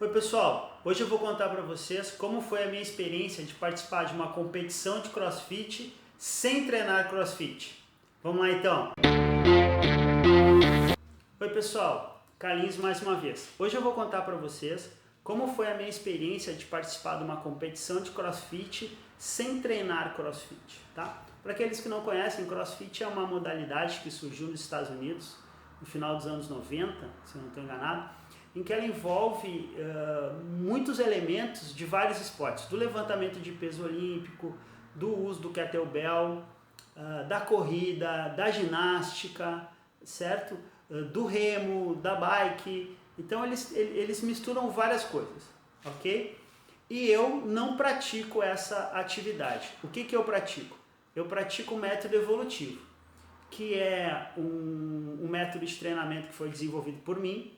Oi pessoal, hoje eu vou contar para vocês como foi a minha experiência de participar de uma competição de CrossFit sem treinar CrossFit. Vamos lá então! Oi pessoal, Carlinhos mais uma vez. Hoje eu vou contar para vocês como foi a minha experiência de participar de uma competição de CrossFit sem treinar CrossFit, tá? Para aqueles que não conhecem, CrossFit é uma modalidade que surgiu nos Estados Unidos no final dos anos 90, se eu não estou enganado, em que ela envolve muitos elementos de vários esportes, do levantamento de peso olímpico, do uso do kettlebell, da corrida, da ginástica, certo? Do remo, da bike. Então eles misturam várias coisas, ok? E eu não pratico essa atividade. O que eu pratico? Eu pratico o método evolutivo, que é um método de treinamento que foi desenvolvido por mim,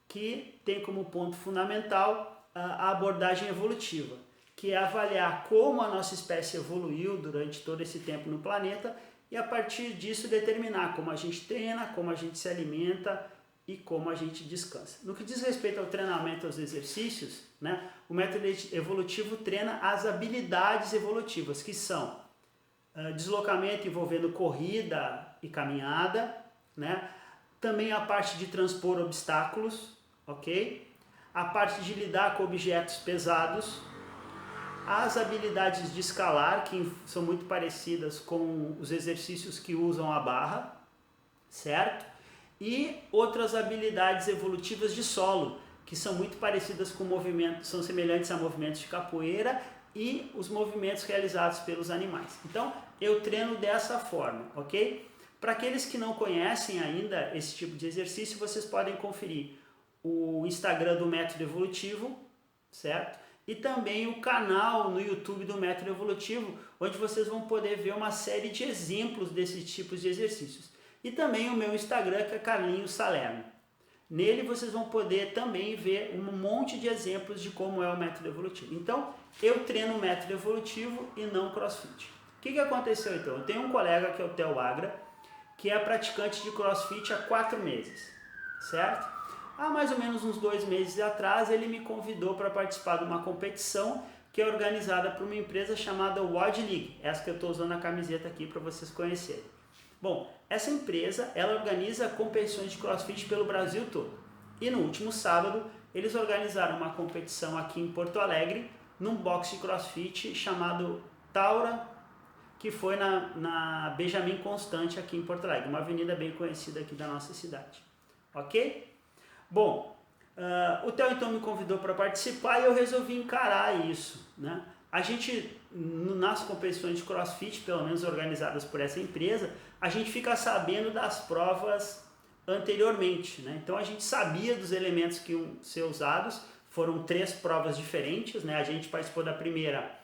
que tem como ponto fundamental a abordagem evolutiva, que é avaliar como a nossa espécie evoluiu durante todo esse tempo no planeta e a partir disso determinar como a gente treina, como a gente se alimenta e como a gente descansa. No que diz respeito ao treinamento, aos exercícios, né, o método evolutivo treina as habilidades evolutivas, que são deslocamento envolvendo corrida e caminhada, né? Também a parte de transpor obstáculos, ok? A parte de lidar com objetos pesados, as habilidades de escalar, que são muito parecidas com os exercícios que usam a barra, certo? E outras habilidades evolutivas de solo, que são muito parecidas com movimentos, são semelhantes a movimentos de capoeira e os movimentos realizados pelos animais. Então, eu treino dessa forma, ok? Para aqueles que não conhecem ainda esse tipo de exercício, vocês podem conferir o Instagram do Método Evolutivo, certo? E também o canal no YouTube do Método Evolutivo, onde vocês vão poder ver uma série de exemplos desses tipos de exercícios. E também o meu Instagram, que é Carlinhos Salerno. Nele vocês vão poder também ver um monte de exemplos de como é o método evolutivo. Então, eu treino o método evolutivo e não CrossFit. O que aconteceu então? Eu tenho um colega que é o Theo Agra, que é praticante de CrossFit há 4 meses, certo? Há mais ou menos uns 2 meses atrás, ele me convidou para participar de uma competição que é organizada por uma empresa chamada WOD League, essa que eu estou usando a camiseta aqui para vocês conhecerem. Bom, essa empresa, ela organiza competições de CrossFit pelo Brasil todo. E no último sábado, eles organizaram uma competição aqui em Porto Alegre, num box de CrossFit chamado Taura, que foi na Benjamin Constant aqui em Porto Alegre, uma avenida bem conhecida aqui da nossa cidade. Ok? Bom, o Theo então me convidou para participar e eu resolvi encarar isso, né? A gente, nas competições de CrossFit, pelo menos organizadas por essa empresa, a gente fica sabendo das provas anteriormente, né? Então a gente sabia dos elementos que iam ser usados, foram 3 provas diferentes, né? A gente participou da primeira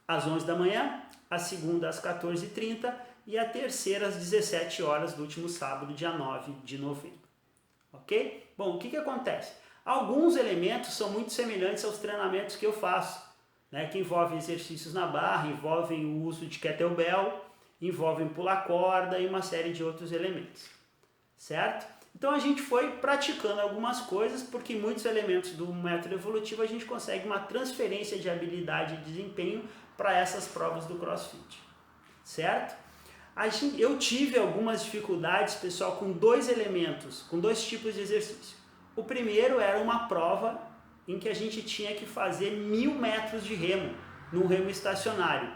às 11 da manhã, a segunda às 14h30 e a terceira às 17 horas do último sábado, dia 9 de novembro. Ok? Bom, o que acontece? Alguns elementos são muito semelhantes aos treinamentos que eu faço, né, que envolvem exercícios na barra, envolvem o uso de kettlebell, envolvem pular corda e uma série de outros elementos, certo? Então a gente foi praticando algumas coisas, porque muitos elementos do método evolutivo a gente consegue uma transferência de habilidade e desempenho para essas provas do CrossFit, certo? Eu tive algumas dificuldades, pessoal, com 2 elementos, com 2 tipos de exercício. O primeiro era uma prova em que a gente tinha que fazer 1000 metros de remo, num remo estacionário.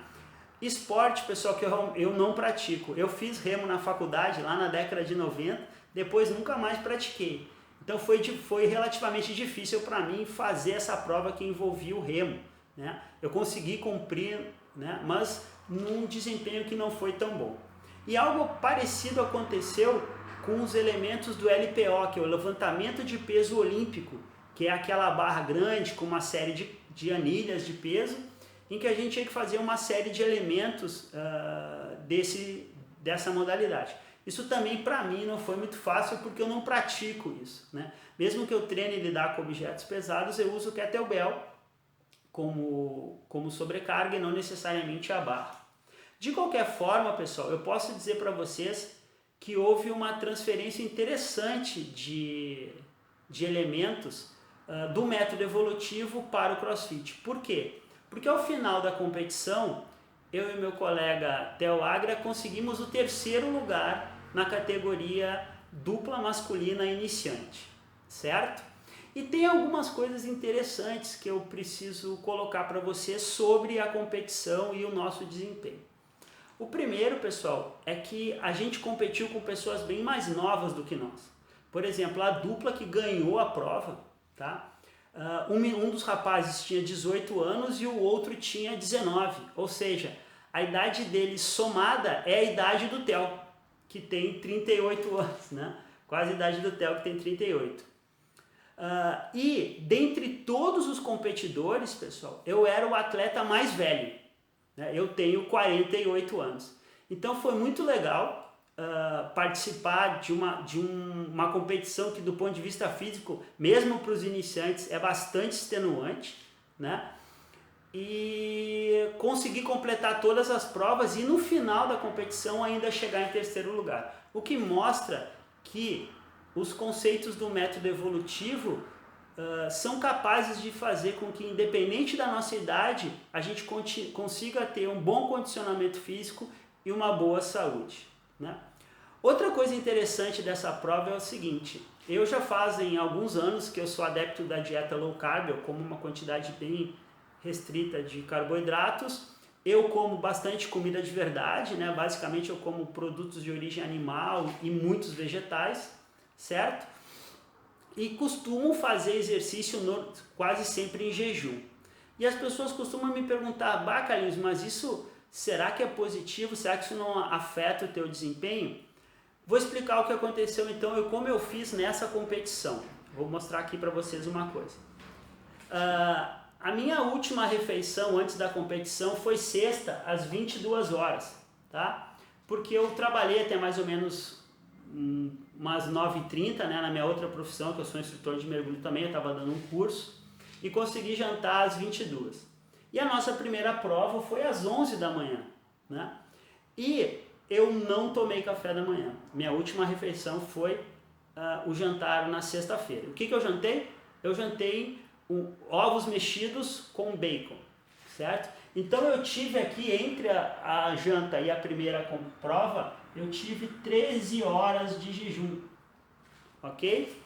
Esporte, pessoal, que eu não pratico. Eu fiz remo na faculdade, lá na década de 90, depois nunca mais pratiquei. Então foi relativamente difícil para mim fazer essa prova que envolvia o remo, né? Eu consegui cumprir, né, mas num desempenho que não foi tão bom. E algo parecido aconteceu com os elementos do LPO, que é o levantamento de peso olímpico, que é aquela barra grande com uma série de anilhas de peso, em que a gente tinha que fazer uma série de elementos dessa modalidade. Isso também para mim não foi muito fácil, porque eu não pratico isso, né? Mesmo que eu treine lidar com objetos pesados, eu uso o kettlebell como sobrecarga e não necessariamente a barra. De qualquer forma, pessoal, eu posso dizer para vocês que houve uma transferência interessante de elementos do método evolutivo para o CrossFit. Por quê? Porque ao final da competição, eu e meu colega Theo Agra conseguimos o 3º lugar na categoria dupla masculina iniciante, certo? E tem algumas coisas interessantes que eu preciso colocar para você sobre a competição e o nosso desempenho. O primeiro, pessoal, é que a gente competiu com pessoas bem mais novas do que nós. Por exemplo, a dupla que ganhou a prova, tá? Um dos rapazes tinha 18 anos e o outro tinha 19, ou seja, a idade deles somada é a idade do Theo, que tem 38 anos, né? Quase a idade do Theo, que tem 38. E dentre todos os competidores, pessoal, eu era o atleta mais velho, né? Eu tenho 48 anos. Então foi muito legal participar de uma competição que do ponto de vista físico, mesmo para os iniciantes, é bastante extenuante, né? E conseguir completar todas as provas e no final da competição ainda chegar em 3º lugar. O que mostra que os conceitos do método evolutivo são capazes de fazer com que, independente da nossa idade, a gente consiga ter um bom condicionamento físico e uma boa saúde, né? Outra coisa interessante dessa prova é o seguinte: eu já fazem alguns anos que eu sou adepto da dieta low carb, eu como uma quantidade bem restrita de carboidratos, eu como bastante comida de verdade, né? Basicamente eu como produtos de origem animal e muitos vegetais, certo? E costumo fazer exercício quase sempre em jejum. E as pessoas costumam me perguntar: bah, Carlinhos, mas isso, será que é positivo? Será que isso não afeta o teu desempenho? Vou explicar o que aconteceu então e como eu fiz nessa competição. Vou mostrar aqui para vocês uma coisa. A minha última refeição antes da competição foi sexta, às 22 horas, tá? Porque eu trabalhei até mais ou menos umas 9h30, né, na minha outra profissão, que eu sou instrutor de mergulho também, eu estava dando um curso, e consegui jantar às 22. E a nossa primeira prova foi às 11 da manhã, né? E eu não tomei café da manhã. Minha última refeição foi o jantar na sexta-feira. O que eu jantei? Eu jantei ovos mexidos com bacon, certo? Então eu tive aqui, entre a janta e a primeira prova, eu tive 13 horas de jejum, ok?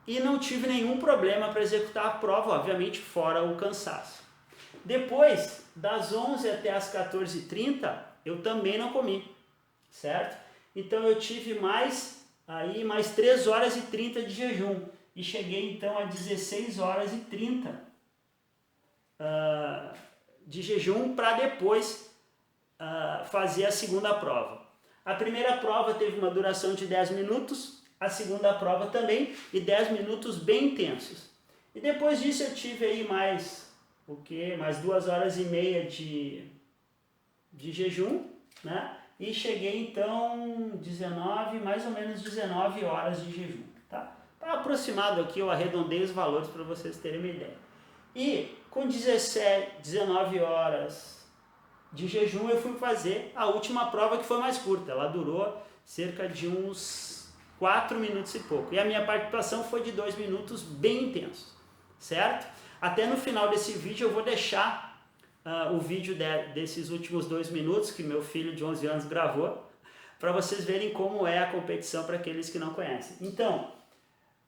E não tive nenhum problema para executar a prova, obviamente fora o cansaço. Depois, das 11 até as 14h30, eu também não comi, certo? Então eu tive mais 3 horas e 30 de jejum. E cheguei então a 16 horas e 30 de jejum para depois fazer a segunda prova. A primeira prova teve uma duração de 10 minutos, a segunda prova também, e 10 minutos bem intensos. E depois disso eu tive aí mais 2 horas e meia de jejum, né? E cheguei então mais ou menos 19 horas de jejum, tá? Tá aproximado aqui, eu arredondei os valores para vocês terem uma ideia. E com 19 horas de jejum eu fui fazer a última prova, que foi mais curta. Ela durou cerca de uns 4 minutos e pouco. E a minha participação foi de 2 minutos bem intensos, certo? Até no final desse vídeo eu vou deixar o vídeo desses últimos 2 minutos que meu filho de 11 anos gravou, para vocês verem como é a competição para aqueles que não conhecem. Então,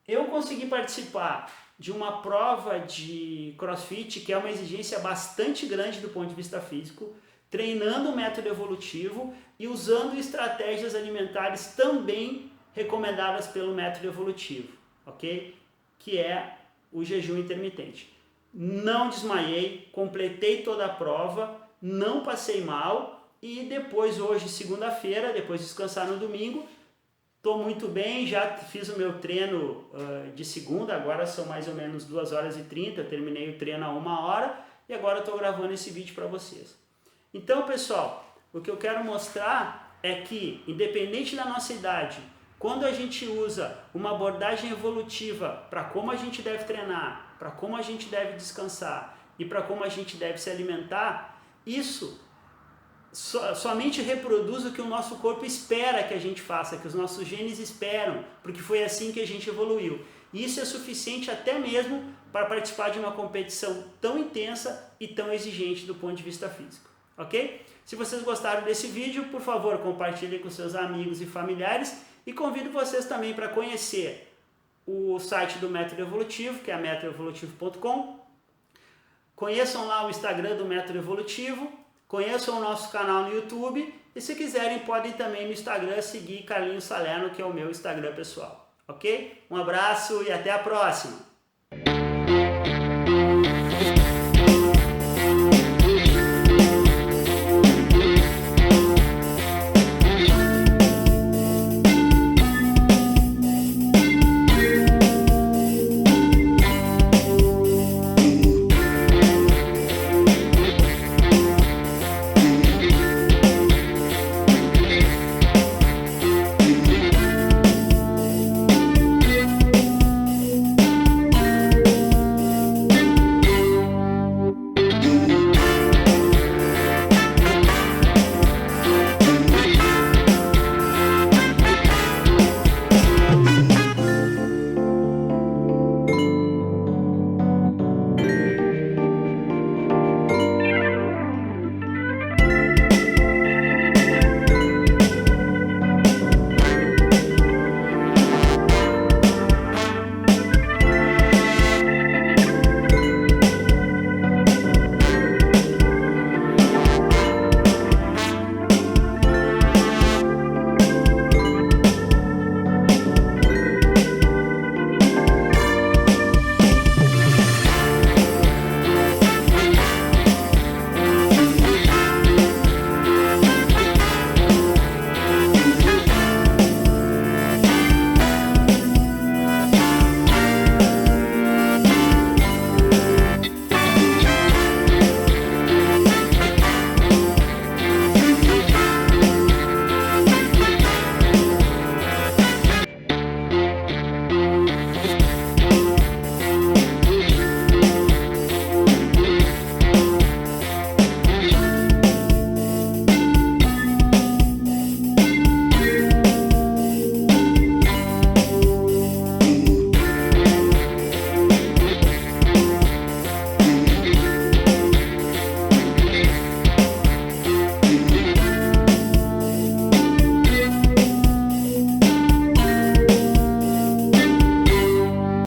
eu consegui participar de uma prova de CrossFit, que é uma exigência bastante grande do ponto de vista físico, treinando o método evolutivo e usando estratégias alimentares também recomendadas pelo método evolutivo, ok? Que é o jejum intermitente. Não desmaiei, completei toda a prova, não passei mal e depois, hoje, segunda-feira, depois de descansar no domingo, estou muito bem, já fiz o meu treino de segunda, agora são mais ou menos 2 horas e 30, eu terminei o treino a 1 hora e agora estou gravando esse vídeo para vocês. Então, pessoal, o que eu quero mostrar é que, independente da nossa idade, quando a gente usa uma abordagem evolutiva para como a gente deve treinar, para como a gente deve descansar e para como a gente deve se alimentar, isso somente reproduz o que o nosso corpo espera que a gente faça, que os nossos genes esperam, porque foi assim que a gente evoluiu. E isso é suficiente até mesmo para participar de uma competição tão intensa e tão exigente do ponto de vista físico, ok? Se vocês gostaram desse vídeo, por favor, compartilhem com seus amigos e familiares e convido vocês também para conhecer o site do Método Evolutivo, que é metodoevolutivo.com. Conheçam lá o Instagram do Método Evolutivo, conheçam o nosso canal no YouTube e se quiserem podem também no Instagram seguir Carlinhos Salerno, que é o meu Instagram pessoal, ok? Um abraço e até a próxima!